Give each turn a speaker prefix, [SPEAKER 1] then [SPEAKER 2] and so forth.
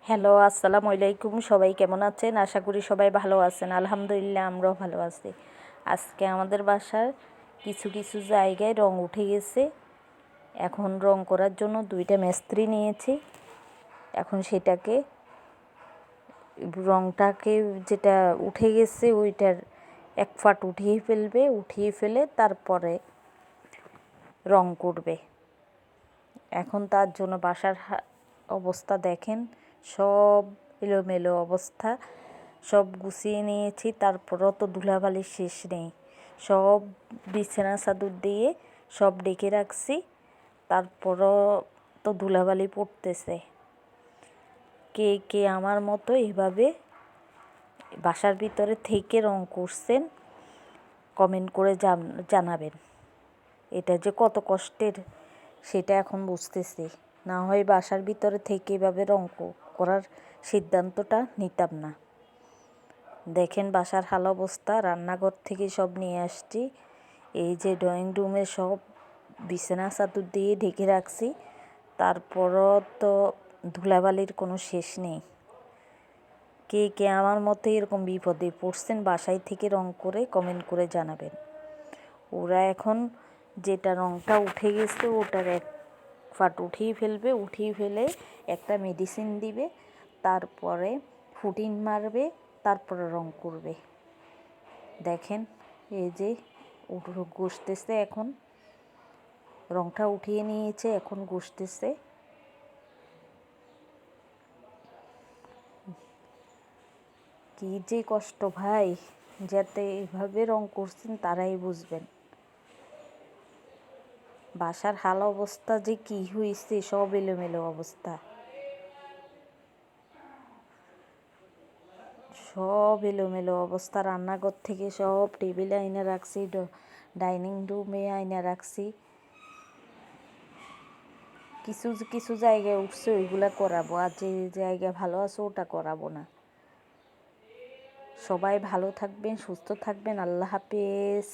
[SPEAKER 1] Hello, আসসালামু আলাইকুম। সবাই কেমন আছেন? আশা করি সবাই ভালো আছেন। আলহামদুলিল্লাহ, আমরাও ভালো আছি। আজকে আমাদের বাসার কিছু কিছু জায়গায় রং উঠে গেছে। এখন রং করার জন্য 2টা মিস্ত্রি নিয়েছি। এখন সেটাকে রংটাকে যেটা উঠে গেছে ওইটার এক ফাট উঠিয়ে ফেলে তারপরে রং করবে। এখন তার জন্য বাসার অবস্থা দেখেন, সব এলোমেলো অবস্থা। সব গুছিয়ে নিয়েছি, তারপরও তো ধুলাবালির শেষ নেই। সব বিছানা চাদর দিয়ে সব ডেকে রাখছি, তারপরও তো ধুলাবালি পড়তেছে। কে কে আমার মতো এভাবে বাসার ভিতরে থেকে রং করছেন কমেন্ট করে জানাবেন। এটা যে কত কষ্টের সেটা এখন বুঝতেছি। না হয় বাসার ভিতরে থেকে এভাবে রং করার সিদ্ধান্তটা নিতাম না। দেখেন বাসার হাল অবস্থা। রান্নাঘর থেকে সব নিয়ে আসছি। এই যে ড্রয়িং রুমে সব বিছানা চাদর দিয়ে ঢেকে রাখছি, তারপরও তো ধুলাবালির কোনো শেষ নেই। কে কে আমার মতো এরকম বিপদে পড়ছেন বাসায় থেকে রং করে কমেন্ট করে জানাবেন। ওরা এখন যেটা রংটা উঠে গেছে ওটার এক ফাট উঠিয়ে ফেলে একটা মেডিসিন দিবে, তারপরে ফুটিং মারবে, তারপরে রং করবে। দেখেন এই যে ঘষতেছে, এখন রংটা উঠিয়ে নিয়েছে, এখন ঘষতেছে। কি যে কষ্ট ভাই, যাতে এইভাবে রং করছেন তারাই বুঝবেন। বাসার হাল অবস্থা যে কি হয়েছে, সব এলোমেলো অবস্থা, সব এলোমেলো অবস্থা। রান্নাঘর থেকে সব টেবিলে আইনা রাখছি, ডাইনিং রুমে আইনা রাখছি। কিছু কিছু জায়গায় উঠছে ওইগুলা করাবো, আর যে জায়গা ভালো আছে ওটা করাবো না। সবাই ভালো থাকবেন, সুস্থ থাকবেন। আল্লাহ হাফেজ।